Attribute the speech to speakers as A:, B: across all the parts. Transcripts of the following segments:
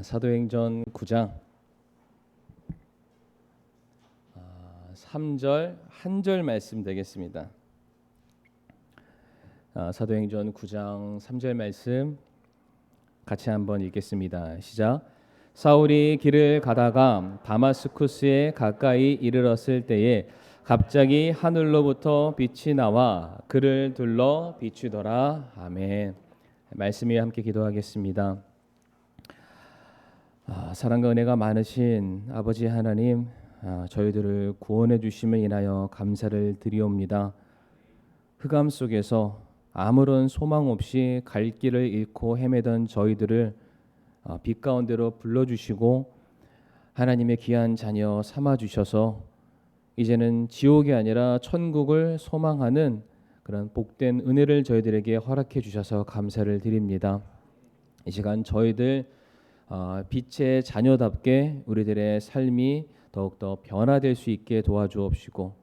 A: 사도행전 9장 3절 한 절 말씀 되겠습니다. 사도행전 9장 3절 말씀 같이 한번 읽겠습니다. 시작. 사울이 길을 가다가 다마스쿠스에 가까이 이르렀을 때에 갑자기 하늘로부터 빛이 나와 그를 둘러 비추더라. 아멘. 말씀 위에 함께 기도하겠습니다. 사랑과 은혜가 많으신 아버지 하나님, 저희들을 구원해 주심을 인하여 감사를 드리옵니다. 흑암 속에서 아무런 소망 없이 갈 길을 잃고 헤매던 저희들을 빛 가운데로 불러주시고 하나님의 귀한 자녀 삼아주셔서 이제는 지옥이 아니라 천국을 소망하는 그런 복된 은혜를 저희들에게 허락해 주셔서 감사를 드립니다. 이 시간 저희들 빛의 자녀답게 우리들의 삶이 더욱더 변화될 수 있게 도와주옵시고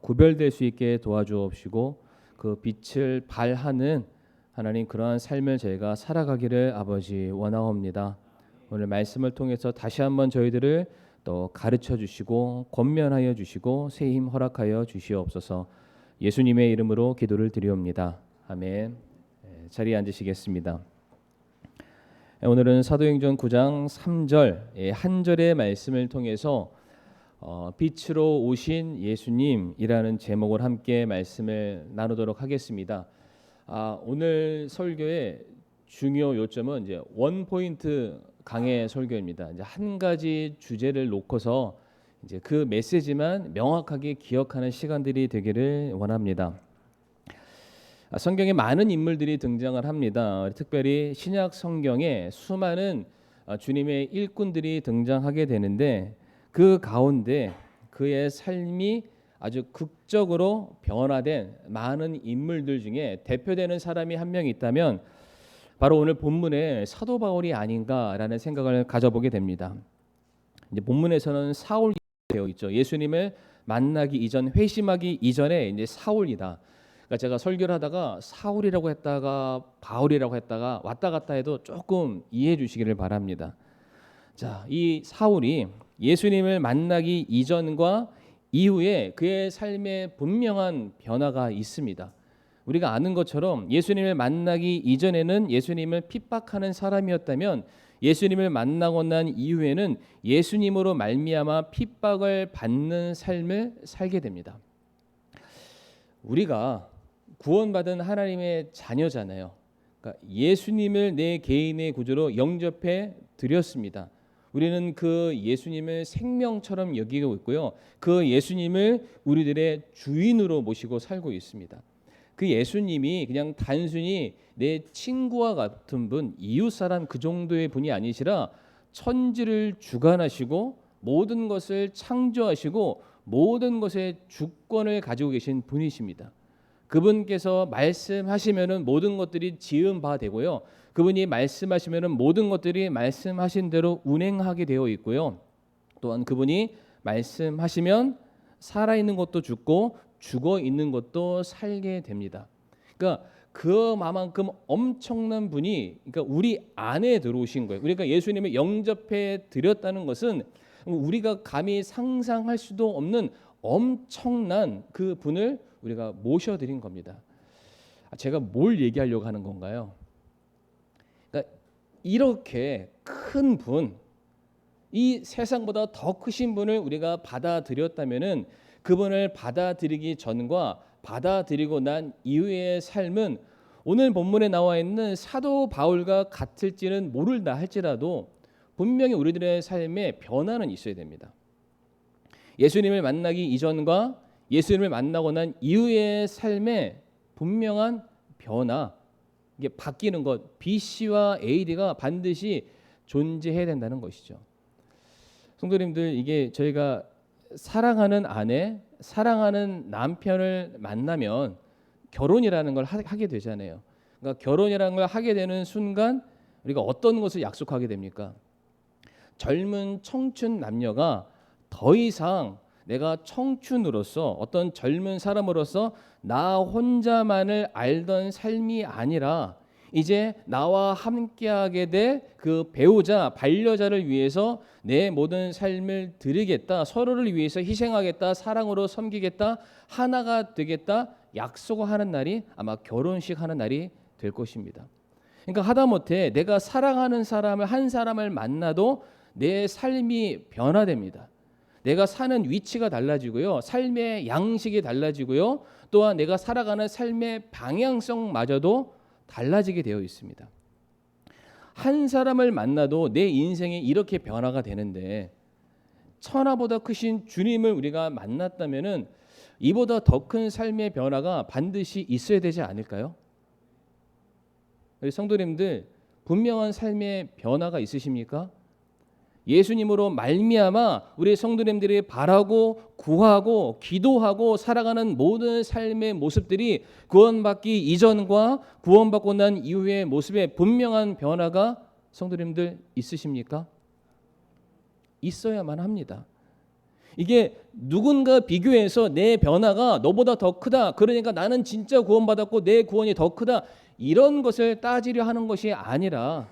A: 구별될 수 있게 도와주옵시고 그 빛을 발하는 하나님 그러한 삶을 저희가 살아가기를 아버지 원하옵니다. 오늘 말씀을 통해서 다시 한번 저희들을 또 가르쳐 주시고 권면하여 주시고 새 힘 허락하여 주시옵소서. 예수님의 이름으로 기도를 드리옵니다. 아멘. 자리에 앉으시겠습니다. 오늘은 사도행전 9장 3절 한 절의 말씀을 통해서 빛으로 오신 예수님이라는 제목을 함께 말씀을 나누도록 하겠습니다. 오늘 설교의 중요 요점은 이제 원포인트 강해 설교입니다. 이제 한 가지 주제를 놓고서 이제 그 메시지만 명확하게 기억하는 시간들이 되기를 원합니다. 성경에 많은 인물들이 등장을 합니다. 특별히 신약 성경에 수많은 주님의 일꾼들이 등장하게 되는데 그 가운데 그의 삶이 아주 극적으로 변화된 많은 인물들 중에 대표되는 사람이 한 명 있다면 바로 오늘 본문의 사도 바울이 아닌가라는 생각을 가져보게 됩니다. 이제 본문에서는 사울이 되어 있죠. 예수님을 만나기 이전, 회심하기 이전에 이제 사울이다. 그러니까 제가 설교를 하다가 사울이라고 했다가 바울이라고 했다가 왔다 갔다 해도 조금 이해해 주시기를 바랍니다. 자, 이 사울이 예수님을 만나기 이전과 이후에 그의 삶에 분명한 변화가 있습니다. 우리가 아는 것처럼 예수님을 만나기 이전에는 예수님을 핍박하는 사람이었다면 예수님을 만나고 난 이후에는 예수님으로 말미암아 핍박을 받는 삶을 살게 됩니다. 우리가 구원받은 하나님의 자녀잖아요. 그러니까 예수님을 내 개인의 구주로 영접해 드렸습니다. 우리는 그 예수님을 생명처럼 여기고 있고요. 그 예수님을 우리들의 주인으로 모시고 살고 있습니다. 그 예수님이 그냥 단순히 내 친구와 같은 분, 이웃 사람 그 정도의 분이 아니시라 천지를 주관하시고 모든 것을 창조하시고 모든 것의 주권을 가지고 계신 분이십니다. 그분께서 말씀하시면은 모든 것들이 지은 바 되고요. 그분이 말씀하시면은 모든 것들이 말씀하신 대로 운행하게 되어 있고요. 또한 그분이 말씀하시면 살아있는 것도 죽고 죽어 있는 것도 살게 됩니다. 그러니까 그만큼 엄청난 분이 그러니까 우리 안에 들어오신 거예요. 그러니까 예수님을 영접해 드렸다는 것은 우리가 감히 상상할 수도 없는 엄청난 그 분을 우리가 모셔드린 겁니다. 제가 뭘 얘기하려고 하는 건가요? 그러니까 이렇게 큰 분, 이 세상보다 더 크신 분을 우리가 받아들였다면은 그분을 받아들이기 전과 받아들이고 난 이후의 삶은 오늘 본문에 나와 있는 사도 바울과 같을지는 모른다 할지라도 분명히 우리들의 삶에 변화는 있어야 됩니다. 예수님을 만나기 이전과 예수님을 만나고 난 이후의 삶에 분명한 변화, 이게 바뀌는 것, BC와 AD가 반드시 존재해야 된다는 것이죠. 성도님들, 이게 저희가 사랑하는 아내, 사랑하는 남편을 만나면 결혼이라는 걸 하게 되잖아요. 그러니까 결혼이라는 걸 하게 되는 순간 우리가 어떤 것을 약속하게 됩니까? 젊은 청춘 남녀가 더 이상 내가 청춘으로서 어떤 젊은 사람으로서 나 혼자만을 알던 삶이 아니라 이제 나와 함께하게 될 그 배우자, 반려자를 위해서 내 모든 삶을 드리겠다, 서로를 위해서 희생하겠다, 사랑으로 섬기겠다, 하나가 되겠다 약속하는 날이 아마 결혼식 하는 날이 될 것입니다. 그러니까 하다못해 내가 사랑하는 사람을 한 사람을 만나도 내 삶이 변화됩니다. 내가 사는 위치가 달라지고요, 삶의 양식이 달라지고요, 또한 내가 살아가는 삶의 방향성마저도 달라지게 되어 있습니다. 한 사람을 만나도 내 인생이 이렇게 변화가 되는데 천하보다 크신 주님을 우리가 만났다면은 이보다 더 큰 삶의 변화가 반드시 있어야 되지 않을까요? 우리 성도님들 분명한 삶의 변화가 있으십니까? 예수님으로 말미암아 우리 성도님들이 바라고 구하고 기도하고 살아가는 모든 삶의 모습들이 구원받기 이전과 구원받고 난 이후의 모습에 분명한 변화가 성도님들 있으십니까? 있어야만 합니다. 이게 누군가 비교해서 내 변화가 너보다 더 크다, 그러니까 나는 진짜 구원받았고 내 구원이 더 크다, 이런 것을 따지려 하는 것이 아니라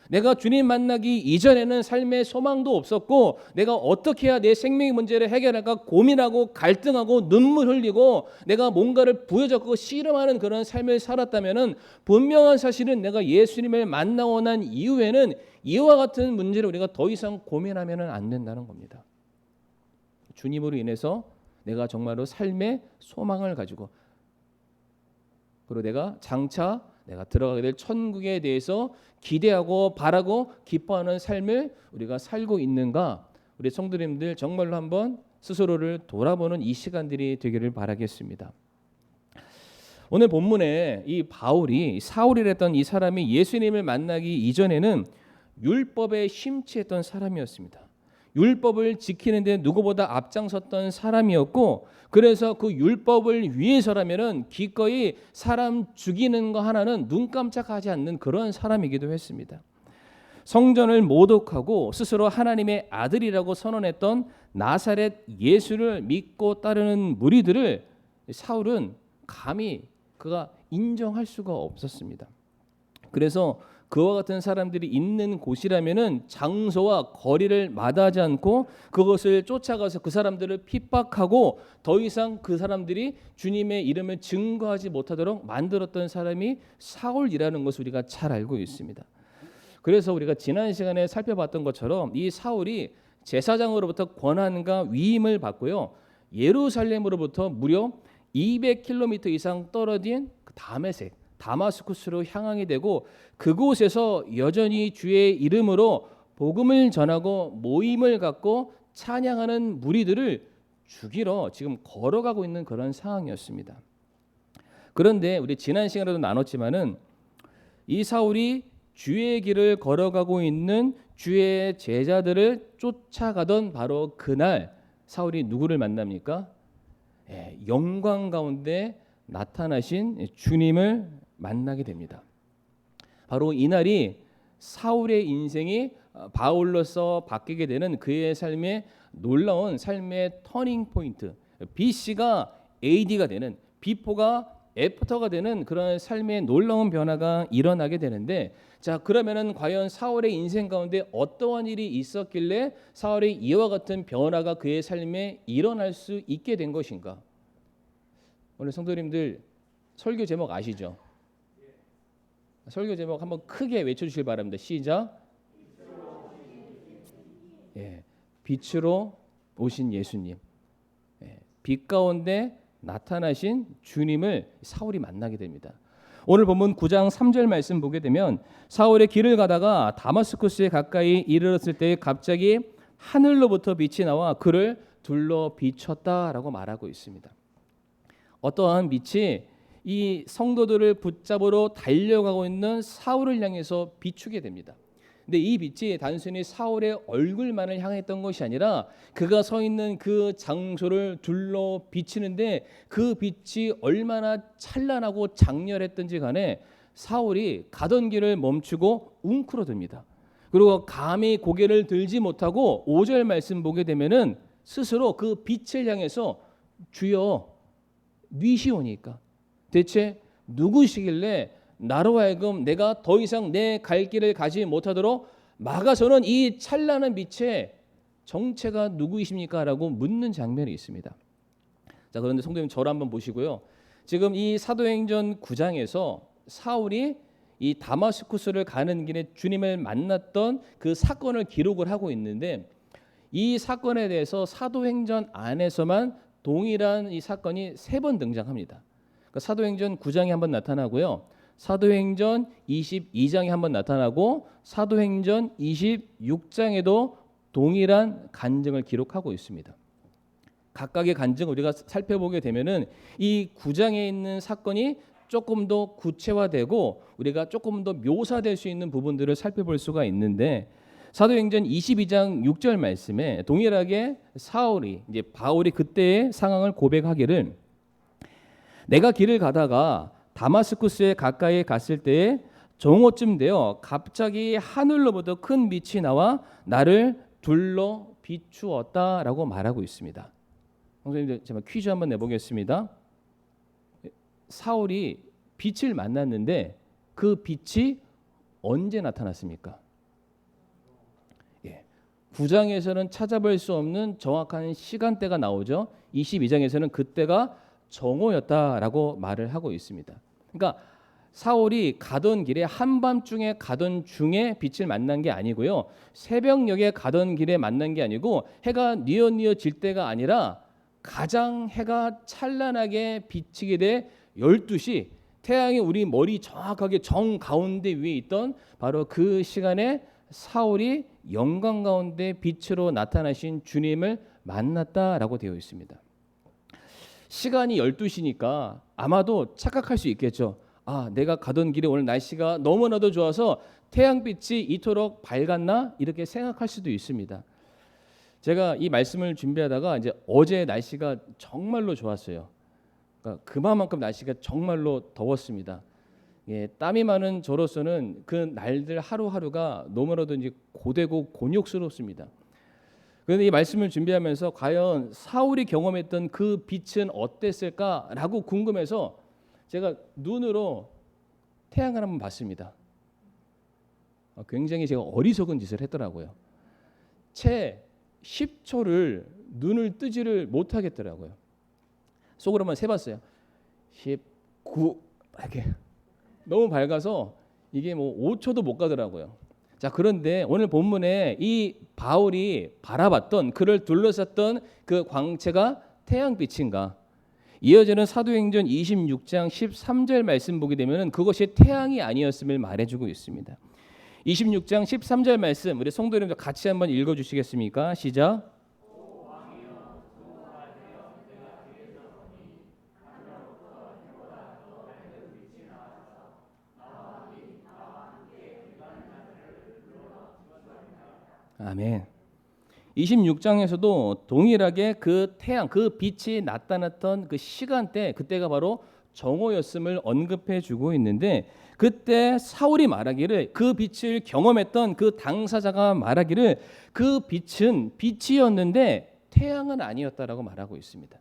A: 내가 주님 만나기 이전에는 삶의 소망도 없었고 내가 어떻게 해야 내 생명의 문제를 해결할까 고민하고 갈등하고 눈물 흘리고 내가 뭔가를 부여잡고 씨름하는 그런 삶을 살았다면 분명한 사실은 내가 예수님을 만나고 난 이후에는 이와 같은 문제를 우리가 더 이상 고민하면 안 된다는 겁니다. 주님으로 인해서 내가 정말로 삶의 소망을 가지고, 그리고 내가 장차 내가 들어가게 될 천국에 대해서 기대하고 바라고 기뻐하는 삶을 우리가 살고 있는가, 우리 성도님들 정말로 한번 스스로를 돌아보는 이 시간들이 되기를 바라겠습니다. 오늘 본문에 이 바울이, 사울이랬던 이 사람이 예수님을 만나기 이전에는 율법에 심취했던 사람이었습니다. 율법을 지키는데 누구보다 앞장섰던 사람이었고, 그래서 그 율법을 위해서라면은 기꺼이 사람 죽이는 거 하나는 눈 깜짝하지 않는 그런 사람이기도 했습니다. 성전을 모독하고 스스로 하나님의 아들이라고 선언했던 나사렛 예수를 믿고 따르는 무리들을 사울은 감히 그가 인정할 수가 없었습니다. 그래서 그와 같은 사람들이 있는 곳이라면은 장소와 거리를 마다하지 않고 그것을 쫓아가서 그 사람들을 핍박하고 더 이상 그 사람들이 주님의 이름을 증거하지 못하도록 만들었던 사람이 사울이라는 것을 우리가 잘 알고 있습니다. 그래서 우리가 지난 시간에 살펴봤던 것처럼 이 사울이 제사장으로부터 권한과 위임을 받고요, 예루살렘으로부터 무려 200km 이상 떨어진 다마스쿠스로 향하게 되고, 그곳에서 여전히 주의 이름으로 복음을 전하고 모임을 갖고 찬양하는 무리들을 죽이러 지금 걸어가고 있는 그런 상황이었습니다. 그런데 우리 지난 시간에도 나눴지만은 이 사울이 주의 길을 걸어가고 있는 주의 제자들을 쫓아가던 바로 그날 사울이 누구를 만납니까? 영광 가운데 나타나신 주님을 만나게 됩니다. 바로 이날이 사울의 인생이 바울로서 바뀌게 되는 그의 삶의 놀라운 삶의 터닝 포인트, BC가 AD가 되는, 비포가 애프터가 되는 그런 삶의 놀라운 변화가 일어나게 되는데, 자, 그러면은 과연 사울의 인생 가운데 어떠한 일이 있었길래 사울의 이와 같은 변화가 그의 삶에 일어날 수 있게 된 것인가? 오늘 성도님들 설교 제목 아시죠? 설교 제목 한번 크게 외쳐주시길 바랍니다. 시작. 빛으로 오신 예수님. 빛 가운데 나타나신 주님을 사울이 만나게 됩니다. 오늘 본문 9장 3절 말씀 보게 되면 사울의 길을 가다가 다마스쿠스에 가까이 이르렀을 때 갑자기 하늘로부터 빛이 나와 그를 둘러 비췄다라고 말하고 있습니다. 어떠한 빛이 이 성도들을 붙잡으러 달려가고 있는 사울을 향해서 비추게 됩니다. 근데 이 빛이 단순히 사울의 얼굴만을 향했던 것이 아니라 그가 서 있는 그 장소를 둘러 비치는데 그 빛이 얼마나 찬란하고 장렬했던지 간에 사울이 가던 길을 멈추고 웅크러듭니다. 그리고 감히 고개를 들지 못하고 5절 말씀 보게 되면은 스스로 그 빛을 향해서 주여 니시오니까 대체 누구시길래 나로 하여금 내가 더 이상 내 갈 길을 가지 못하도록 막아서는 이 찬란한 빛의 정체가 누구이십니까? 라고 묻는 장면이 있습니다. 자, 그런데 성도님 저를 한번 보시고요. 지금 이 사도행전 9장에서 사울이 이 다마스쿠스를 가는 길에 주님을 만났던 그 사건을 기록을 하고 있는데 이 사건에 대해서 사도행전 안에서만 동일한 이 사건이 3번 등장합니다. 그러니까 사도행전 9장에 한번 나타나고요. 사도행전 22장에 한번 나타나고 사도행전 26장에도 동일한 간증을 기록하고 있습니다. 각각의 간증을 우리가 살펴보게 되면은 이 9장에 있는 사건이 조금 더 구체화되고 우리가 조금 더 묘사될 수 있는 부분들을 살펴볼 수가 있는데 사도행전 22장 6절 말씀에 동일하게 사울이 이제 바울이 그때의 상황을 고백하기를 내가 길을 가다가 다마스쿠스에 가까이 갔을 때에 정오쯤 되어 갑자기 하늘로부터 큰 빛이 나와 나를 둘러 비추었다라고 말하고 있습니다. 선생님들 제가 퀴즈 한번 내보겠습니다. 사울이 빛을 만났는데 그 빛이 언제 나타났습니까? 9장에서는 찾아볼 수 없는 정확한 시간대가 나오죠. 22장에서는 그때가 정오였다라고 말을 하고 있습니다. 그러니까 사울이 가던 길에 한밤중에 가던 중에 빛을 만난 게 아니고요. 새벽녘에 가던 길에 만난 게 아니고 해가 뉘어질 때가 아니라 가장 해가 찬란하게 비치게 돼 12시 태양이 우리 머리 정확하게 정가운데 위에 있던 바로 그 시간에 사울이 영광 가운데 빛으로 나타나신 주님을 만났다라고 되어 있습니다. 시간이 12시니까 아마도 착각할 수 있겠죠. 아, 내가 가던 길에 오늘 날씨가 너무나도 좋아서 태양빛이 이토록 밝았나? 이렇게 생각할 수도 있습니다. 제가 이 말씀을 준비하다가 이제 어제 날씨가 정말로 좋았어요. 그러니까 그만큼 날씨가 정말로 더웠습니다. 땀이 많은 저로서는 그 날들 하루하루가 너무나도 이제 고되고 곤욕스럽습니다. 그런데 이 말씀을 준비하면서 과연 사울이 경험했던 그 빛은 어땠을까라고 궁금해서 제가 눈으로 태양을 한번 봤습니다. 굉장히 제가 어리석은 짓을 했더라고요. 채 10초를 눈을 뜨지를 못하겠더라고요. 속으로만 세봤어요. 19 이렇게 너무 밝아서 이게 뭐 5초도 못 가더라고요. 자, 그런데 오늘 본문에 이 바울이 바라봤던 그를 둘러쌌던 그 광채가 태양빛인가? 이어지는 사도행전 26장 13절 말씀 보게 되면 그것이 태양이 아니었음을 말해주고 있습니다. 26장 13절 말씀 우리 성도님들 같이 한번 읽어주시겠습니까? 시작. 아멘. 26장에서도 동일하게 그 태양, 그 빛이 나타났던 그 시간대, 그때가 바로 정오였음을 언급해 주고 있는데 그때 사울이 말하기를 그 빛을 경험했던 그 당사자가 말하기를 그 빛은 빛이었는데 태양은 아니었다라고 말하고 있습니다.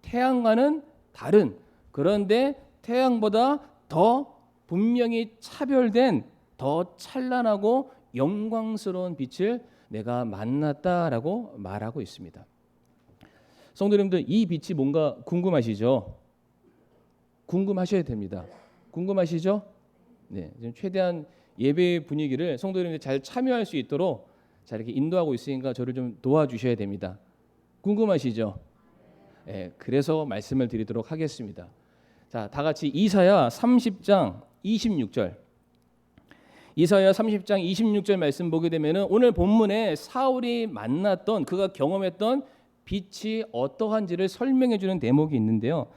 A: 태양과는 다른 그런데 태양보다 더 분명히 차별된 더 찬란하고 영광스러운 빛을 내가 만났다라고 말하고 있습니다. 성도님들 이 빛이 뭔가 궁금하시죠? 궁금하셔야 됩니다. 궁금하시죠? 네, 지금 최대한 예배 분위기를 성도님들 잘 참여할 수 있도록 잘 이렇게 인도하고 있으니까 저를 좀 도와주셔야 됩니다. 궁금하시죠? 네, 그래서 말씀을 드리도록 하겠습니다. 자, 다 같이 이사야 30장 26절. 이사야 30장 26절 말씀 보게 되면은 오늘 본문에 사울이 만났던 그가 경험했던 빛이 어떠한지를 설명해 주는 대목이 있는데요.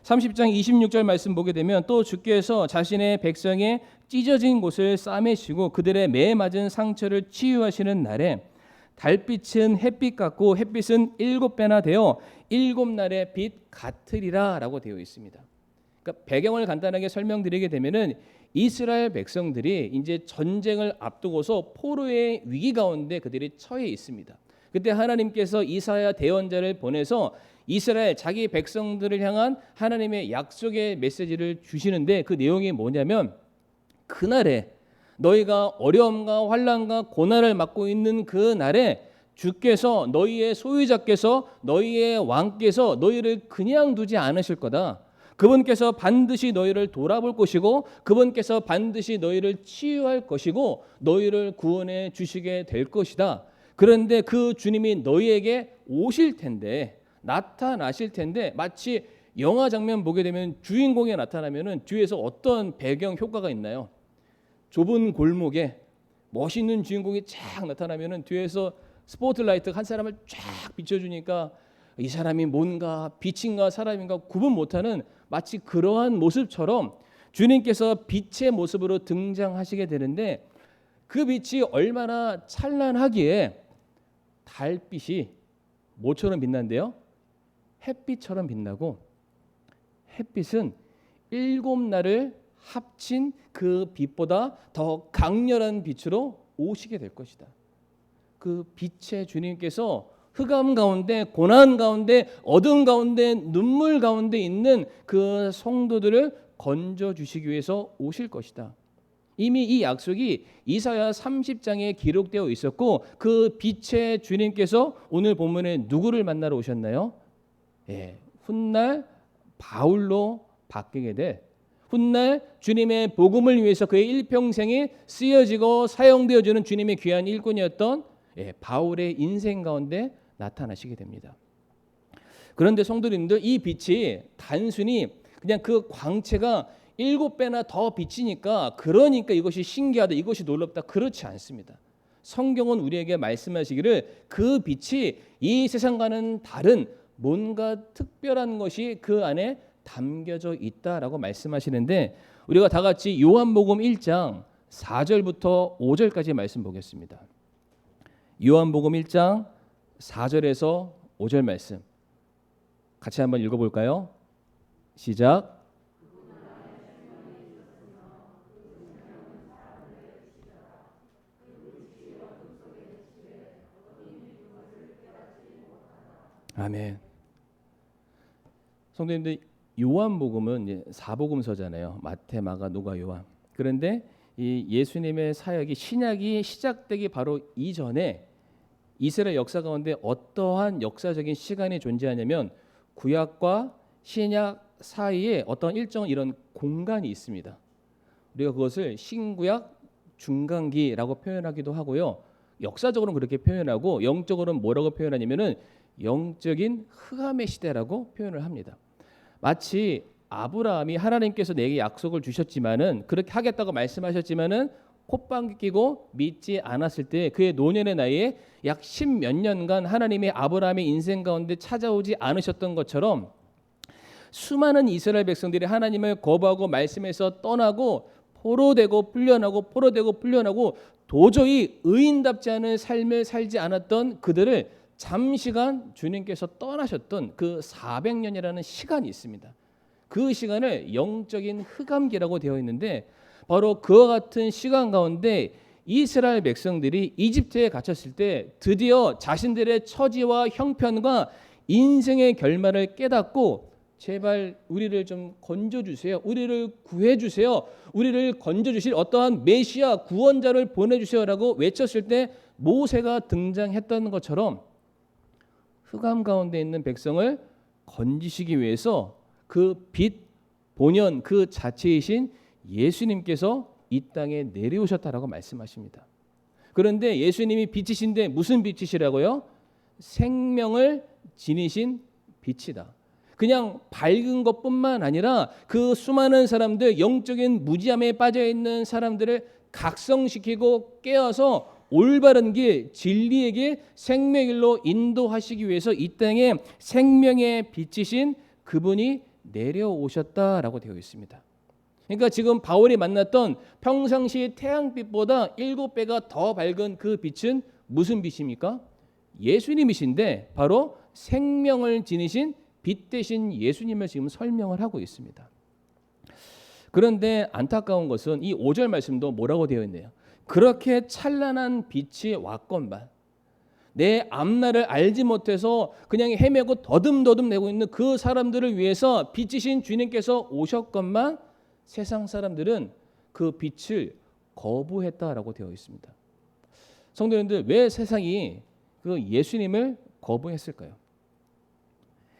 A: 30장 26절 말씀 보게 되면 또 주께서 자신의 백성의 찢어진 곳을 싸매시고 그들의 매 맞은 상처를 치유하시는 날에 달빛은 햇빛 같고 햇빛은 7배나 되어 7날의 빛 같으리라라고 되어 있습니다. 그러니까 배경을 간단하게 설명드리게 되면은 이스라엘 백성들이 이제 전쟁을 앞두고서 포로의 위기 가운데 그들이 처해 있습니다. 그때 하나님께서 이사야 대언자를 보내서 이스라엘 자기 백성들을 향한 하나님의 약속의 메시지를 주시는데 그 내용이 뭐냐면 그날에 너희가 어려움과 환난과 고난을 맡고 있는 그 날에 주께서 너희의 소유자께서 너희의 왕께서 너희를 그냥 두지 않으실 거다. 그분께서 반드시 너희를 돌아볼 것이고 그분께서 반드시 너희를 치유할 것이고 너희를 구원해 주시게 될 것이다. 그런데 그 주님이 너희에게 오실 텐데 나타나실 텐데 마치 영화 장면 보게 되면 주인공이 나타나면은 뒤에서 어떤 배경 효과가 있나요? 좁은 골목에 멋있는 주인공이 쫙 나타나면은 뒤에서 스포트라이트 한 사람을 쫙 비춰주니까 이 사람이 뭔가 빛인가 사람인가 구분 못하는 마치 그러한 모습처럼 주님께서 빛의 모습으로 등장하시게 되는데 그 빛이 얼마나 찬란하기에 달빛이 뭐처럼 빛난대요? 햇빛처럼 빛나고 햇빛은 7날을 합친 그 빛보다 더 강렬한 빛으로 오시게 될 것이다. 그 빛의 주님께서 흑암 가운데 고난 가운데 어둠 가운데 눈물 가운데 있는 그 성도들을 건져 주시기 위해서 오실 것이다. 이미 이 약속이 이사야 30장에 기록되어 있었고 그 빛의 주님께서 오늘 본문에 누구를 만나러 오셨나요? 훗날 바울로 바뀌게 될 훗날 주님의 복음을 위해서 그의 일평생이 쓰여지고 사용되어지는 주님의 귀한 일꾼이었던 바울의 인생 가운데 나타나시게 됩니다. 그런데 성도님들 이 빛이 단순히 그냥 그 광채가 7배나 더 비치니까 그러니까 이것이 신기하다 이것이 놀랍다 그렇지 않습니다. 성경은 우리에게 말씀하시기를 그 빛이 이 세상과는 다른 뭔가 특별한 것이 그 안에 담겨져 있다라고 말씀하시는데 우리가 다 같이 요한복음 1장 4절부터 5절까지 말씀 보겠습니다. 요한복음 1장 4절에서 5절 말씀 같이 한번 읽어볼까요? 시작. 아멘. 성도님들 요한복음은 이제 사복음서잖아요. 마태, 마가, 누가, 요한. 그런데 이 예수님의 사역이 신약이 시작되기 바로 이전에 이스라엘 역사 가운데 어떠한 역사적인 시간이 존재하냐면 구약과 신약 사이에 어떤 일정한 이런 공간이 있습니다. 우리가 그것을 신구약 중간기라고 표현하기도 하고요. 역사적으로는 그렇게 표현하고 영적으로는 뭐라고 표현하냐면은 영적인 흑암의 시대라고 표현을 합니다. 마치 아브라함이 하나님께서 내게 약속을 주셨지만은 그렇게 하겠다고 말씀하셨지만은 콧방귀 끼고 믿지 않았을 때 그의 노년의 나이에 약 10몇 년간 하나님이 아브라함의 인생 가운데 찾아오지 않으셨던 것처럼 수많은 이스라엘 백성들이 하나님을 거부하고 말씀에서 떠나고 포로되고 풀려나고 도저히 의인답지 않은 삶을 살지 않았던 그들을 잠시간 주님께서 떠나셨던 그 400년이라는 시간이 있습니다. 그 시간을 영적인 흑암기라고 되어 있는데 바로 그와 같은 시간 가운데 이스라엘 백성들이 이집트에 갇혔을 때 드디어 자신들의 처지와 형편과 인생의 결말을 깨닫고 제발 우리를 좀 건져주세요. 우리를 구해주세요. 우리를 건져주실 어떠한 메시아 구원자를 보내주세요라고 외쳤을 때 모세가 등장했던 것처럼 흑암 가운데 있는 백성을 건지시기 위해서 그 빛 본연 그 자체이신 예수님께서 이 땅에 내려오셨다라고 말씀하십니다. 그런데 예수님이 빛이신데 무슨 빛이시라고요? 생명을 지니신 빛이다. 그냥 밝은 것뿐만 아니라 그 수많은 사람들 영적인 무지함에 빠져 있는 사람들을 각성시키고 깨어서 올바른 길, 진리의 길, 생명의 길로 인도하시기 위해서 이 땅에 생명의 빛이신 그분이 내려오셨다라고 되어 있습니다. 그러니까 지금 바울이 만났던 평상시 태양빛보다 7배가 더 밝은 그 빛은 무슨 빛입니까? 예수님이신데 바로 생명을 지니신 빛 대신 예수님을 지금 설명을 하고 있습니다. 그런데 안타까운 것은 이 5절 말씀도 뭐라고 되어 있네요. 그렇게 찬란한 빛이 왔건만 내 앞날을 알지 못해서 그냥 헤매고 더듬더듬 내고 있는 그 사람들을 위해서 빛이신 주님께서 오셨건만 세상 사람들은 그 빛을 거부했다라고 되어 있습니다. 성도님들, 왜 세상이 그 예수님을 거부했을까요?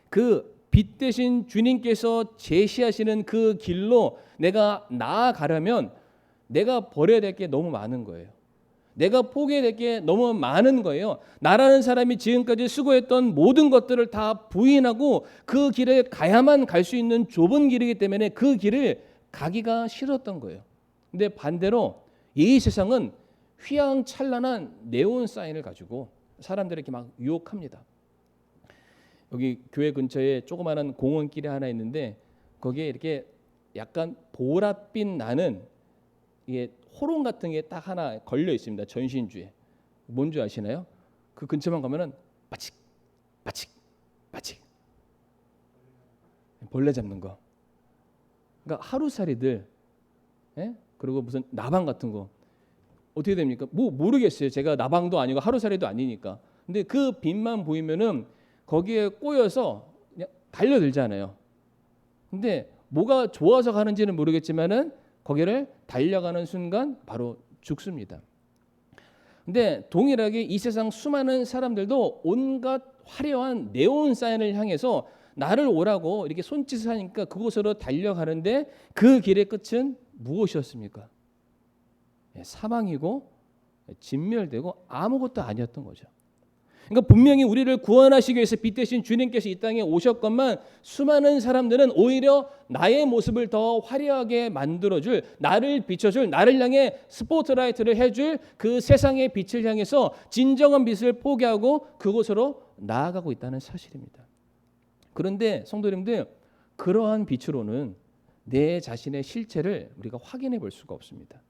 A: 그 빛 대신 주님께서 제시하시는 그 길로 내가 나아가려면 내가 버려야 될 게 너무 많은 거예요. 내가 포기해야 될 게 너무 많은 거예요. 나라는 사람이 지금까지 수고했던 모든 것들을 다 부인하고 그 길을 가야만 갈 수 있는 좁은 길이기 때문에 그 길을 가기가 싫었던 거예요. 근데 반대로 이 세상은 휘황찬란한 네온 사인을 가지고 사람들에게 막 유혹합니다. 여기 교회 근처에 조그마한 공원길이 하나 있는데 거기에 이렇게 약간 보랏빛 나는 이게 호롱 같은 게 딱 하나 걸려 있습니다. 전신주에. 뭔지 아시나요? 그 근처만 가면은 빠칙 빠칙 빠칙 벌레 잡는 거. 그러니까 하루살이들, 예? 그리고 무슨 나방 같은 거 어떻게 됩니까? 뭐 모르겠어요. 제가 나방도 아니고 하루살이도 아니니까. 근데 그 빛만 보이면은 거기에 꼬여서 그냥 달려들잖아요. 근데 뭐가 좋아서 가는지는 모르겠지만은 거기를 달려가는 순간 바로 죽습니다. 근데 동일하게 이 세상 수많은 사람들도 온갖 화려한 네온 사인을 향해서 나를 오라고 이렇게 손짓을 하니까 그곳으로 달려가는데 그 길의 끝은 무엇이었습니까? 사망이고 진멸되고 아무것도 아니었던 거죠. 그러니까 분명히 우리를 구원하시기 위해서 빛 대신 주님께서 이 땅에 오셨건만 수많은 사람들은 오히려 나의 모습을 더 화려하게 만들어줄, 나를 비춰줄, 나를 향해 스포트라이트를 해줄 그 세상의 빛을 향해서 진정한 빛을 포기하고 그곳으로 나아가고 있다는 사실입니다. 그런데 성도님들, 그러한 빛으로는 내 자신의 실체를 우리가 확인해 볼 수가 없습니다.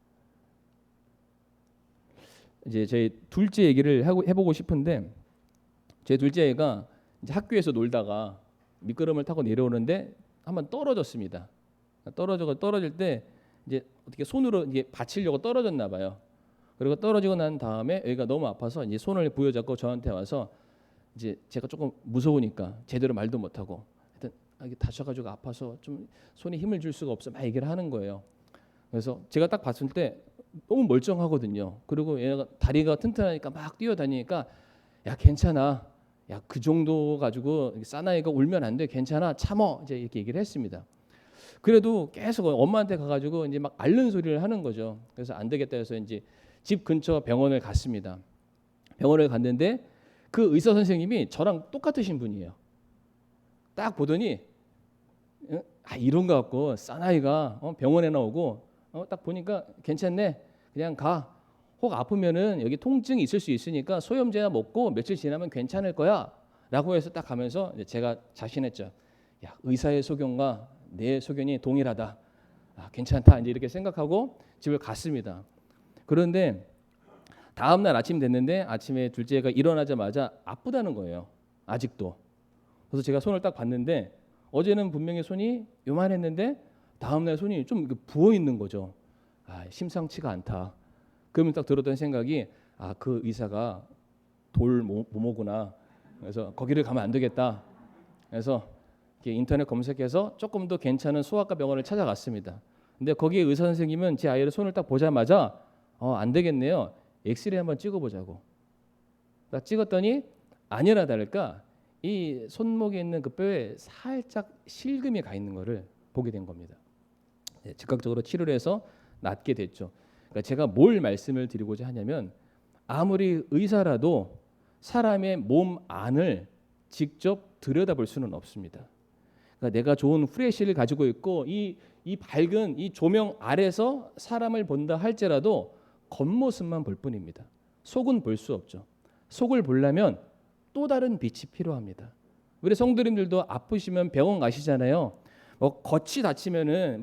A: 이제 제 둘째 얘기를 해보고 싶은데, 제 둘째 애가 이제 학교에서 놀다가 미끄럼을 타고 내려오는데 한번 떨어졌습니다. 떨어질 때 이제 어떻게 손으로 이제 받치려고 떨어졌나 봐요. 그리고 떨어지고 난 다음에 애가 너무 아파서 이제 손을 부여잡고 저한테 와서 이제 제가 조금 무서우니까 제대로 말도 못하고 하여튼 다쳐가지고 아파서 좀 손에 힘을 줄 수가 없어 막 얘기를 하는 거예요. 그래서 제가 딱 봤을 때 너무 멀쩡하거든요. 그리고 얘가 다리가 튼튼하니까 막 뛰어다니니까 야 괜찮아, 야 그 정도 가지고 사나이가 울면 안 돼, 괜찮아, 참어, 이제 이렇게 얘기를 했습니다. 그래도 계속 엄마한테 가가지고 이제 막 앓는 소리를 하는 거죠. 그래서 안 되겠다 해서 이제 집 근처 병원을 갔습니다. 병원을 갔는데 그 의사 선생님이 저랑 똑같으신 분이에요. 딱 보더니 이런 거 갖고 사나이가 병원에 나오고 딱 보니까 괜찮네, 그냥 가. 혹 아프면은 여기 통증이 있을 수 있으니까 소염제나 먹고 며칠 지나면 괜찮을 거야 라고 해서 딱 가면서 제가 자신했죠. 야, 의사의 소견과 내 소견이 동일하다. 괜찮다, 이제 이렇게 생각하고 집을 갔습니다. 그런데 다음날 아침 됐는데 아침에 둘째가 일어나자마자 아프다는 거예요. 아직도. 그래서 제가 손을 딱 봤는데 어제는 분명히 손이 요만했는데 다음날 손이 좀 부어 있는 거죠. 심상치가 않다. 그러면 딱 들었던 생각이 그 의사가 돌 모모구나. 그래서 거기를 가면 안 되겠다. 그래서 인터넷 검색해서 조금 더 괜찮은 소아과 병원을 찾아갔습니다. 근데 거기에 의사 선생님은 제 아이를 손을 딱 보자마자 안 되겠네요, 엑스레이 한번 찍어보자고. 딱 찍었더니 아니라 다를까 이 손목에 있는 그 뼈에 살짝 실금이 가 있는 거를 보게 된 겁니다. 즉각적으로 치료를 해서 낫게 됐죠. 그러니까 제가 뭘 말씀을 드리고자 하냐면 아무리 의사라도 사람의 몸 안을 직접 들여다볼 수는 없습니다. 그러니까 내가 좋은 후레쉬를 가지고 있고 이 밝은 이 조명 아래서 사람을 본다 할지라도 겉모습만 볼 뿐입니다. 속은 볼 수 없죠. 속을 보려면 또 다른 빛이 필요합니다. 우리 성도님들도 아프시면 병원 가시잖아요. 겉이 다치면은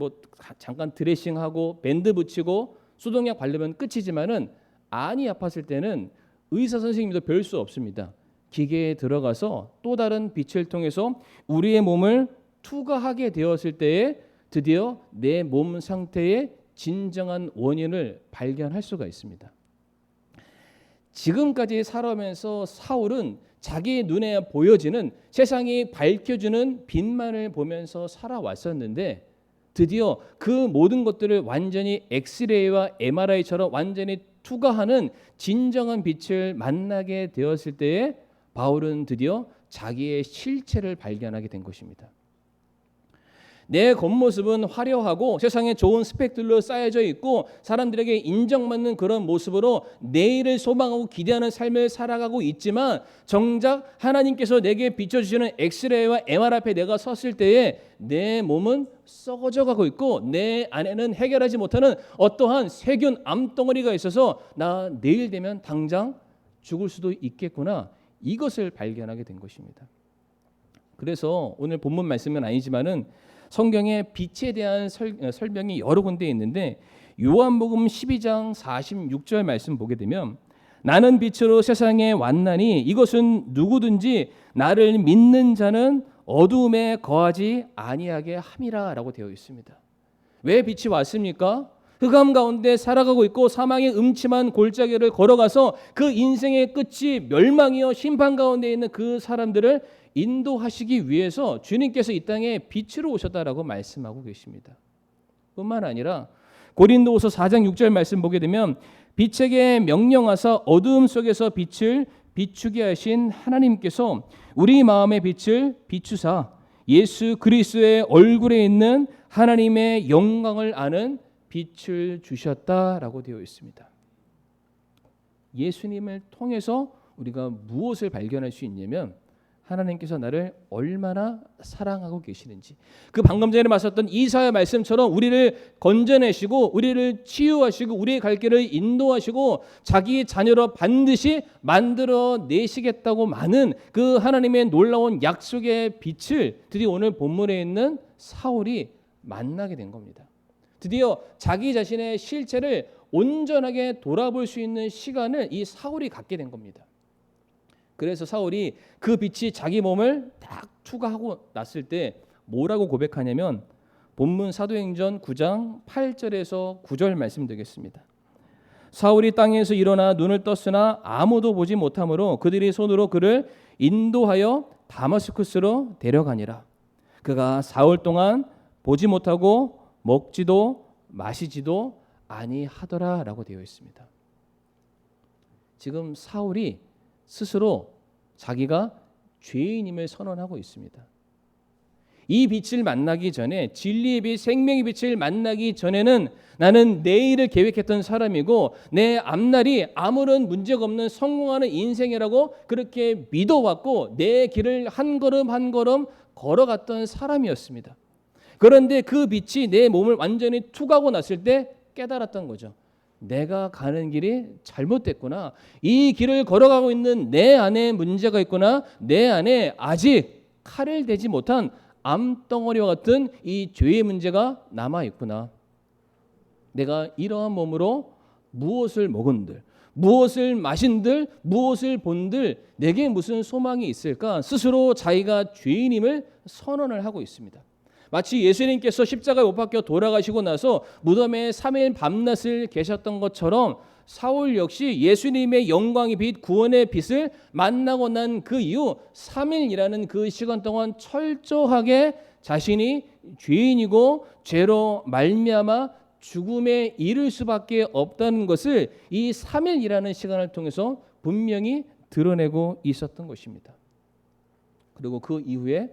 A: 잠깐 드레싱하고 밴드 붙이고 수동약 바르면 끝이지만은 안이 아팠을 때는 의사 선생님도 별 수 없습니다. 기계에 들어가서 또 다른 빛을 통해서 우리의 몸을 투과하게 되었을 때에 드디어 내 몸 상태의 진정한 원인을 발견할 수가 있습니다. 지금까지 살아오면서 사울은 자기 눈에 보여지는 세상이 밝혀주는 빛만을 보면서 살아왔었는데 드디어 그 모든 것들을 완전히 엑스레이와 MRI처럼 완전히 투과하는 진정한 빛을 만나게 되었을 때에 바울은 드디어 자기의 실체를 발견하게 된 것입니다. 내 겉모습은 화려하고 세상에 좋은 스펙들로 쌓여져 있고 사람들에게 인정받는 그런 모습으로 내일을 소망하고 기대하는 삶을 살아가고 있지만 정작 하나님께서 내게 비춰주시는 엑스레이와 MR 앞에 내가 섰을 때에 내 몸은 썩어져 가고 있고 내 안에는 해결하지 못하는 어떠한 세균 암덩어리가 있어서 나 내일 되면 당장 죽을 수도 있겠구나, 이것을 발견하게 된 것입니다. 그래서 오늘 본문 말씀은 아니지만은 성경에 빛에 대한 설명이 여러 군데 있는데 요한복음 12장 46절 말씀 보게 되면 나는 빛으로 세상에 왔나니 이것은 누구든지 나를 믿는 자는 어두움에 거하지 아니하게 함이라라고 되어 있습니다. 왜 빛이 왔습니까? 흑암 가운데 살아가고 있고 사망의 음침한 골짜기를 걸어가서 그 인생의 끝이 멸망이요 심판 가운데 있는 그 사람들을 인도하시기 위해서 주님께서 이 땅에 빛으로 오셨다라고 말씀하고 계십니다. 뿐만 아니라 고린도후서 4장 6절 말씀 보게 되면 빛에게 명령하사 어두움 속에서 빛을 비추게 하신 하나님께서 우리 마음의 빛을 비추사 예수 그리스도의 얼굴에 있는 하나님의 영광을 아는 빛을 주셨다라고 되어 있습니다. 예수님을 통해서 우리가 무엇을 발견할 수 있냐면 하나님께서 나를 얼마나 사랑하고 계시는지, 그 방금 전에 말씀했던 이사야 말씀처럼 우리를 건져내시고 우리를 치유하시고 우리의 갈 길을 인도하시고 자기 자녀로 반드시 만들어내시겠다고 많은 그 하나님의 놀라운 약속의 빛을 드디어 오늘 본문에 있는 사울이 만나게 된 겁니다. 드디어 자기 자신의 실체를 온전하게 돌아볼 수 있는 시간을 이 사울이 갖게 된 겁니다. 그래서 사울이 그 빛이 자기 몸을 딱 투과하고 났을 때 뭐라고 고백하냐면 본문 사도행전 9장 8절에서 9절 말씀드리겠습니다. 사울이 땅에서 일어나 눈을 떴으나 아무도 보지 못하므로 그들이 손으로 그를 인도하여 다마스쿠스로 데려가니라. 그가 사흘 동안 보지 못하고 먹지도 마시지도 아니하더라라고 되어 있습니다. 지금 사울이 스스로 자기가 죄인임을 선언하고 있습니다. 이 빛을 만나기 전에, 진리의 빛, 생명의 빛을 만나기 전에는 나는 내일을 계획했던 사람이고 내 앞날이 아무런 문제가 없는 성공하는 인생이라고 그렇게 믿어왔고 내 길을 한 걸음 한 걸음 걸어갔던 사람이었습니다. 그런데 그 빛이 내 몸을 완전히 투가하고 났을 때 깨달았던 거죠. 내가 가는 길이 잘못됐구나. 이 길을 걸어가고 있는 내 안에 문제가 있구나. 내 안에 아직 칼을 대지 못한 암덩어리와 같은 이 죄의 문제가 남아있구나. 내가 이러한 몸으로 무엇을 먹은들, 무엇을 마신들, 무엇을 본들 내게 무슨 소망이 있을까? 스스로 자기가 죄인임을 선언을 하고 있습니다. 마치 예수님께서 십자가에 못 박혀 돌아가시고 나서 무덤에 3일 밤낮을 계셨던 것처럼 사울 역시 예수님의 영광의 빛, 구원의 빛을 만나고 난 그 이후 3일이라는 그 시간 동안 철저하게 자신이 죄인이고 죄로 말미암아 죽음에 이를 수밖에 없다는 것을 이 3일이라는 시간을 통해서 분명히 드러내고 있었던 것입니다. 그리고 그 이후에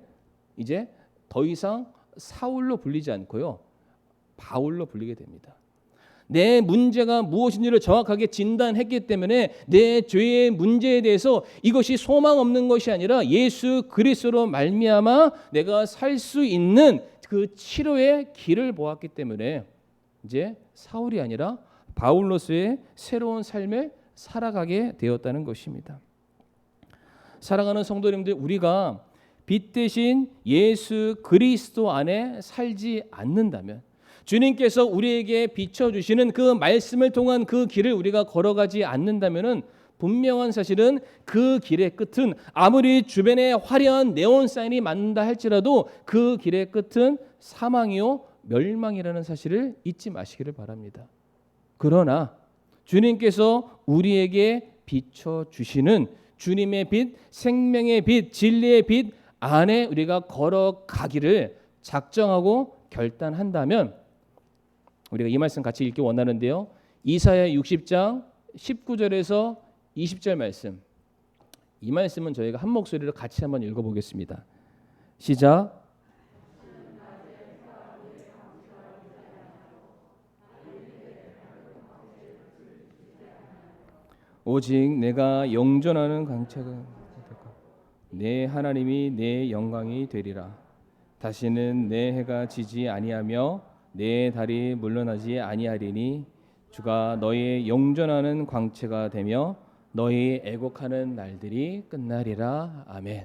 A: 이제 더 이상 사울로 불리지 않고요, 바울로 불리게 됩니다. 내 문제가 무엇인지를 정확하게 진단했기 때문에 내 죄의 문제에 대해서 이것이 소망 없는 것이 아니라 예수 그리스도로 말미암아 내가 살 수 있는 그 치료의 길을 보았기 때문에 이제 사울이 아니라 바울로서의 새로운 삶을 살아가게 되었다는 것입니다. 사랑하는 성도님들, 우리가 빛 대신 예수 그리스도 안에 살지 않는다면, 주님께서 우리에게 비춰주시는 그 말씀을 통한 그 길을 우리가 걸어가지 않는다면 분명한 사실은 그 길의 끝은 아무리 주변에 화려한 네온 사인이 많다 할지라도 그 길의 끝은 사망이요 멸망이라는 사실을 잊지 마시기를 바랍니다. 그러나 주님께서 우리에게 비춰주시는 주님의 빛, 생명의 빛, 진리의 빛 안에 우리가 걸어가기를 작정하고 결단한다면 우리가 이 말씀 같이 읽기 원하는데요. 이사야 60장 19절에서 20절 말씀, 이 말씀은 저희가 한 목소리로 같이 한번 읽어보겠습니다. 시작. 오직 내가 영존하는 광채가 내 하나님이 내 영광이 되리라. 다시는 내 해가 지지 아니하며 내 달이 물러나지 아니하리니 주가 너희의 영존하는 광채가 되며 너희 애곡하는 날들이 끝나리라. 아멘.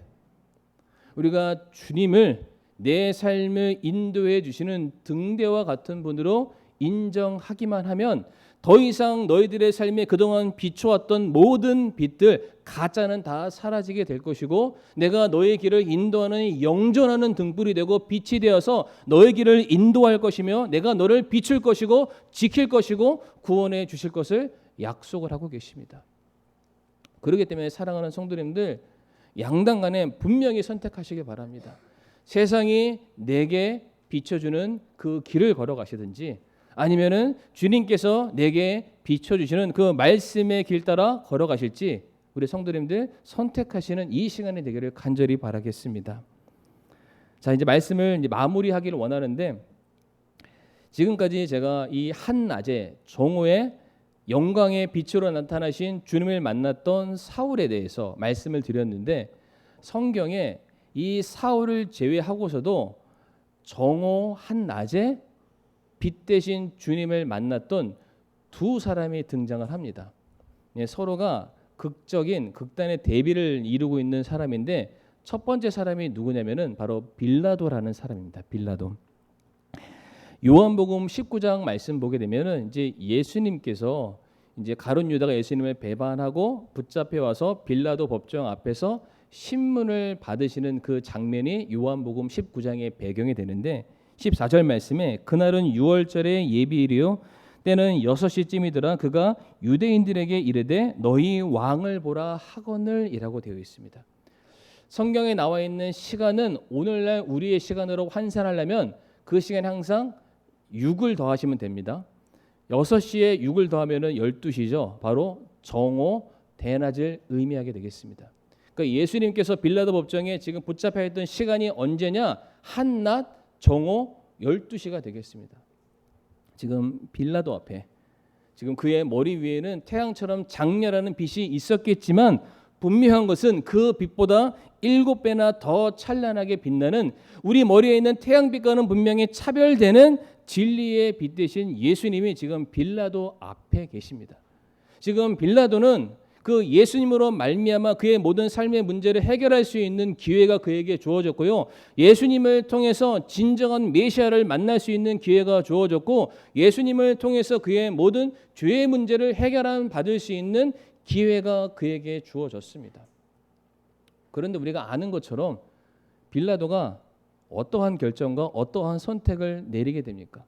A: 우리가 주님을 내 삶을 인도해 주시는 등대와 같은 분으로 인정하기만 하면 더 이상 너희들의 삶에 그동안 비춰왔던 모든 빛들, 가짜는 다 사라지게 될 것이고 내가 너의 길을 인도하는 영존하는 등불이 되고 빛이 되어서 너의 길을 인도할 것이며 내가 너를 비출 것이고 지킬 것이고 구원해 주실 것을 약속을 하고 계십니다. 그렇기 때문에 사랑하는 성도님들, 양당 간에 분명히 선택하시기 바랍니다. 세상이 내게 비춰주는 그 길을 걸어가시든지 아니면은 주님께서 내게 비춰주시는 그 말씀의 길 따라 걸어가실지 우리 성도님들 선택하시는 이 시간이 되기를 간절히 바라겠습니다. 자, 이제 말씀을 마무리하기를 원하는데 지금까지 제가 이 한낮에 정오에 영광의 빛으로 나타나신 주님을 만났던 사울에 대해서 말씀을 드렸는데 성경에 이 사울을 제외하고서도 정오 한낮에 빛 대신 주님을 만났던 두 사람이 등장을 합니다. 서로가 극단의 대비를 이루고 있는 사람인데 첫 번째 사람이 누구냐면은 바로 빌라도라는 사람입니다. 빌라도. 요한복음 19장 말씀 보게 되면은 이제 예수님께서 이제 가룟 유다가 예수님을 배반하고 붙잡혀 와서 빌라도 법정 앞에서 신문을 받으시는 그 장면이 요한복음 19장의 배경이 되는데 14절 말씀에 그날은 6월절의 예비일이요 때는 6시쯤이더라. 그가 유대인들에게 이르되 너희 왕을 보라 하거늘이라고 되어 있습니다. 성경에 나와 있는 시간은 오늘날 우리의 시간으로 환산하려면 그 시간에 항상 6을 더하시면 됩니다. 6시에 6을 더하면 12시죠. 바로 정오 대낮을 의미하게 되겠습니다. 그러니까 예수님께서 빌라도 법정에 지금 붙잡혀 있던 시간이 언제냐? 한낮 정오 12시가 되겠습니다. 지금 빌라도 앞에 지금 그의 머리 위에는 태양처럼 장렬하는 빛이 있었겠지만 분명한 것은 그 빛보다 7배나 더 찬란하게 빛나는 우리 머리에 있는 태양빛과는 분명히 차별되는 진리의 빛 대신 예수님이 지금 빌라도 앞에 계십니다. 지금 빌라도는 그 예수님으로 말미암아 그의 모든 삶의 문제를 해결할 수 있는 기회가 그에게 주어졌고요. 예수님을 통해서 진정한 메시아를 만날 수 있는 기회가 주어졌고 예수님을 통해서 그의 모든 죄의 문제를 받을 수 있는 기회가 그에게 주어졌습니다. 그런데 우리가 아는 것처럼 빌라도가 어떠한 결정과 어떠한 선택을 내리게 됩니까?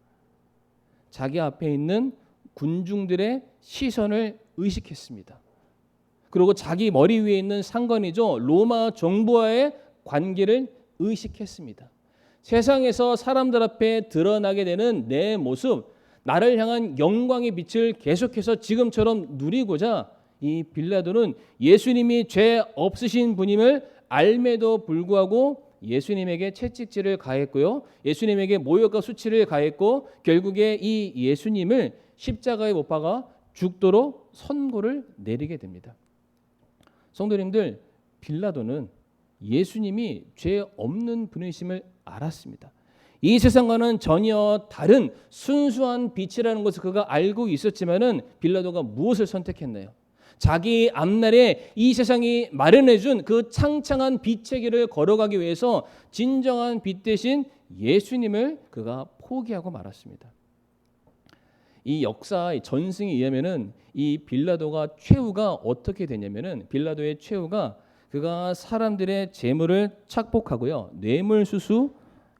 A: 자기 앞에 있는 군중들의 시선을 의식했습니다. 그리고 자기 머리 위에 있는 상관이죠. 로마 정부와의 관계를 의식했습니다. 세상에서 사람들 앞에 드러나게 되는 내 모습, 나를 향한 영광의 빛을 계속해서 지금처럼 누리고자 이 빌라도는 예수님이 죄 없으신 분임을 알매도 불구하고 예수님에게 채찍질을 가했고요. 예수님에게 모욕과 수치를 가했고 결국에 이 예수님을 십자가에 못 박아 죽도록 선고를 내리게 됩니다. 성도님들, 빌라도는 예수님이 죄 없는 분이심을 알았습니다. 이 세상과는 전혀 다른 순수한 빛이라는 것을 그가 알고 있었지만은 빌라도가 무엇을 선택했나요? 자기 앞날에 이 세상이 마련해 준 그 창창한 빛의 길을 걸어가기 위해서 진정한 빛 대신 예수님을 그가 포기하고 말았습니다. 이 역사의 전승에 의하면은 이 빌라도가 최후가 어떻게 되냐면은 빌라도의 최후가 그가 사람들의 재물을 착복하고요. 뇌물수수,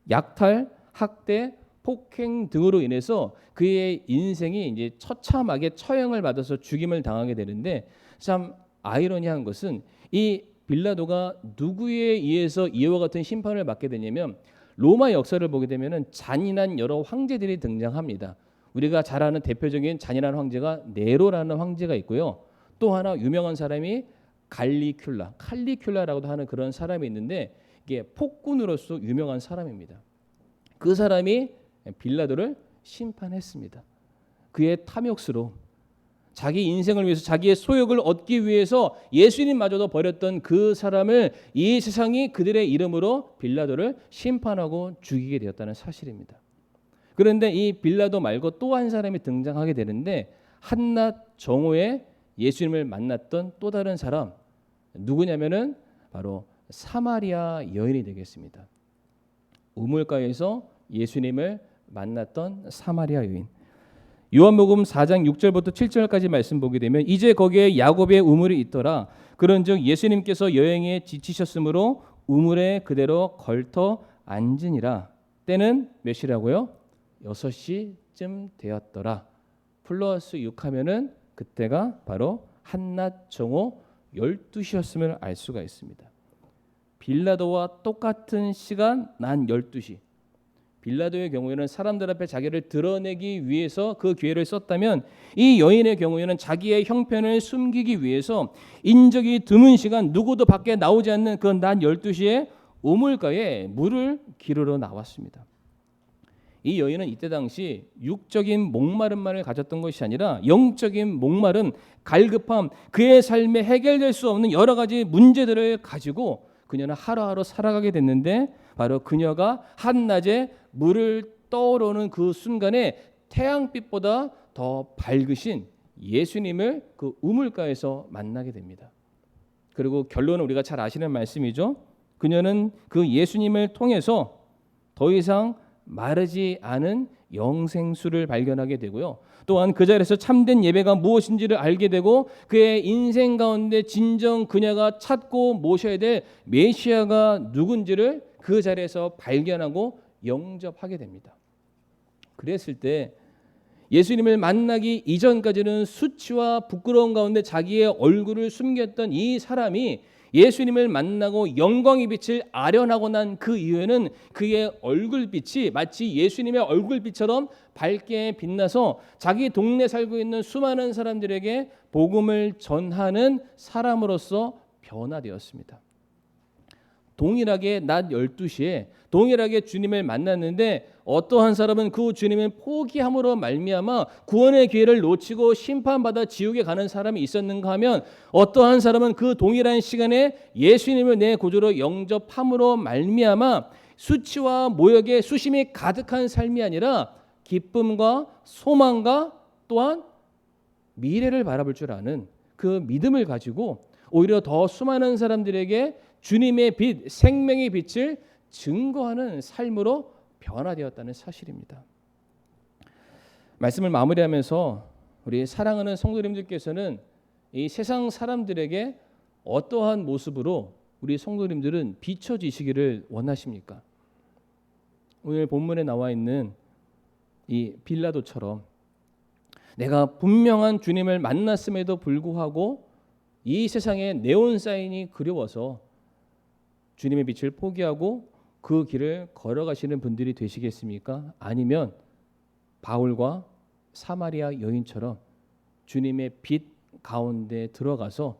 A: 약탈, 학대, 폭행 등으로 인해서 그의 인생이 이제 처참하게 처형을 받아서 죽임을 당하게 되는데 참 아이러니한 것은 이 빌라도가 누구에 의해서 이와 같은 심판을 받게 되냐면 로마 역사를 보게 되면은 잔인한 여러 황제들이 등장합니다. 우리가 잘 아는 대표적인 잔인한 황제가 네로라는 황제가 있고요. 또 하나 유명한 사람이 칼리큘라라고도 하는 그런 사람이 있는데 이게 폭군으로서 유명한 사람입니다. 그 사람이 빌라도를 심판했습니다. 그의 탐욕스러움, 자기 인생을 위해서 자기의 소욕을 얻기 위해서 예수님마저도 버렸던 그 사람을 이 세상이 그들의 이름으로 빌라도를 심판하고 죽이게 되었다는 사실입니다. 그런데 이 빌라도 말고 또 한 사람이 등장하게 되는데 한낱 정오에 예수님을 만났던 또 다른 사람 누구냐면은 바로 사마리아 여인이 되겠습니다. 우물가에서 예수님을 만났던 사마리아 여인. 요한복음 4장 6절부터 7절까지 말씀 보게 되면 이제 거기에 야곱의 우물이 있더라. 그런즉 예수님께서 여행에 지치셨으므로 우물에 그대로 걸터 앉으니라. 때는 몇 시라고요? 6시쯤 되었더라. 플러스 6하면은 그때가 바로 한낮 정오 12시였음을 알 수가 있습니다. 빌라도와 똑같은 시간 난 12시. 빌라도의 경우에는 사람들 앞에 자기를 드러내기 위해서 그 기회를 썼다면 이 여인의 경우에는 자기의 형편을 숨기기 위해서 인적이 드문 시간 누구도 밖에 나오지 않는 그 낮 12시에 우물가에 물을 기르러 나왔습니다. 이 여인은 이때 당시 육적인 목마름만을 가졌던 것이 아니라 영적인 목마름, 갈급함, 그의 삶에 해결될 수 없는 여러 가지 문제들을 가지고 그녀는 하루하루 살아가게 됐는데 바로 그녀가 한낮에 물을 떠오르는 그 순간에 태양빛보다 더 밝으신 예수님을 그 우물가에서 만나게 됩니다. 그리고 결론은 우리가 잘 아시는 말씀이죠. 그녀는 그 예수님을 통해서 더 이상 마르지 않은 영생수를 발견하게 되고요. 또한 그 자리에서 참된 예배가 무엇인지를 알게 되고 그의 인생 가운데 진정 그녀가 찾고 모셔야 될 메시아가 누군지를 그 자리에서 발견하고 영접하게 됩니다. 그랬을 때 예수님을 만나기 이전까지는 수치와 부끄러움 가운데 자기의 얼굴을 숨겼던 이 사람이 예수님을 만나고 영광의 빛을 아련하고 난 그 이후에는 그의 얼굴빛이 마치 예수님의 얼굴빛처럼 밝게 빛나서 자기 동네 살고 있는 수많은 사람들에게 복음을 전하는 사람으로서 변화되었습니다. 동일하게 낮 12시에 동일하게 주님을 만났는데 어떠한 사람은 그 주님을 포기함으로 말미암아 구원의 기회를 놓치고 심판받아 지옥에 가는 사람이 있었는가 하면 어떠한 사람은 그 동일한 시간에 예수님을 내 구주로 영접함으로 말미암아 수치와 모욕에 수심이 가득한 삶이 아니라 기쁨과 소망과 또한 미래를 바라볼 줄 아는 그 믿음을 가지고 오히려 더 수많은 사람들에게 주님의 빛, 생명의 빛을 증거하는 삶으로 변화되었다는 사실입니다. 말씀을 마무리하면서 우리 사랑하는 성도님들께서는 이 세상 사람들에게 어떠한 모습으로 우리 성도님들은 비춰지시기를 원하십니까? 오늘 본문에 나와 있는 이 빌라도처럼 내가 분명한 주님을 만났음에도 불구하고 이 세상에 네온 사인이 그리워서 주님의 빛을 포기하고 그 길을 걸어가시는 분들이 되시겠습니까? 아니면 바울과 사마리아 여인처럼 주님의 빛 가운데 들어가서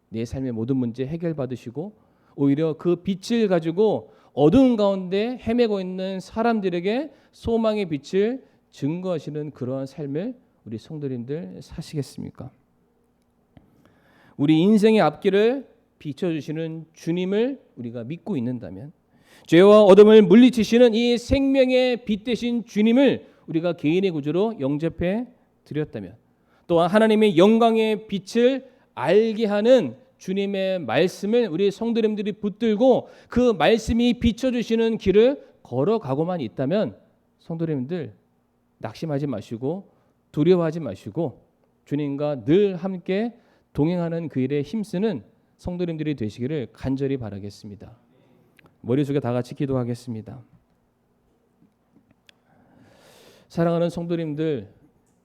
A: 내 삶의 모든 문제 해결받으시고 오히려 그 빛을 가지고 어두운 가운데 헤매고 있는 사람들에게 소망의 빛을 증거하시는 그러한 삶을 우리 성도님들 사시겠습니까? 우리 인생의 앞길을 비춰주시는 주님을 우리가 믿고 있는다면 죄와 어둠을 물리치시는 이 생명의 빛 되신 주님을 우리가 개인의 구주로 영접해 드렸다면 또한 하나님의 영광의 빛을 알게 하는 주님의 말씀을 우리 성도님들이 붙들고 그 말씀이 비춰주시는 길을 걸어가고만 있다면 성도님들 낙심하지 마시고 두려워하지 마시고 주님과 늘 함께 동행하는 그 일에 힘쓰는 성도님들이 되시기를 간절히 바라겠습니다. 머리 숙여 다 같이 기도하겠습니다. 사랑하는 성도님들,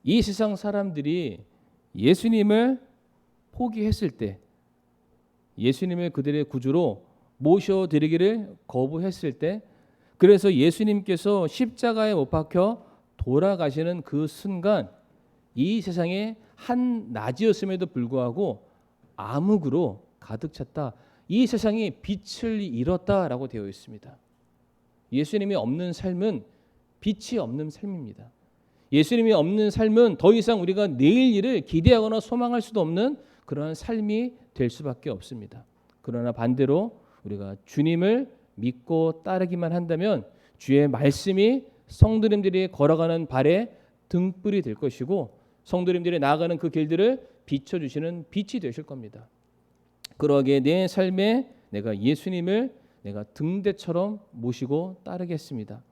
A: 이 세상 사람들이 예수님을 포기했을 때, 예수님을 그들의 구주로 모셔드리기를 거부했을 때, 그래서 예수님께서 십자가에 못 박혀 돌아가시는 그 순간 이 세상에 한낮이었음에도 불구하고 암흑으로 가득 찼다. 이 세상이 빛을 잃었다라고 되어 있습니다. 예수님이 없는 삶은 빛이 없는 삶입니다. 예수님이 없는 삶은 더 이상 우리가 내일 일을 기대하거나 소망할 수도 없는 그러한 삶이 될 수밖에 없습니다. 그러나 반대로 우리가 주님을 믿고 따르기만 한다면 주의 말씀이 성도님들이 걸어가는 발에 등불이 될 것이고 성도님들이 나아가는 그 길들을 비춰주시는 빛이 되실 겁니다. 그러기에 내 삶에 내가 예수님을 내가 등대처럼 모시고 따르겠습니다.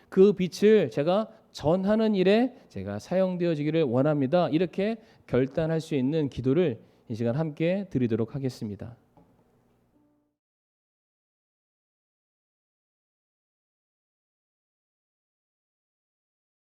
A: 그 빛을 제가 전하는 일에 제가 사용되어지기를 원합니다. 이렇게 결단할 수 있는 기도를 이 시간 함께 드리도록 하겠습니다.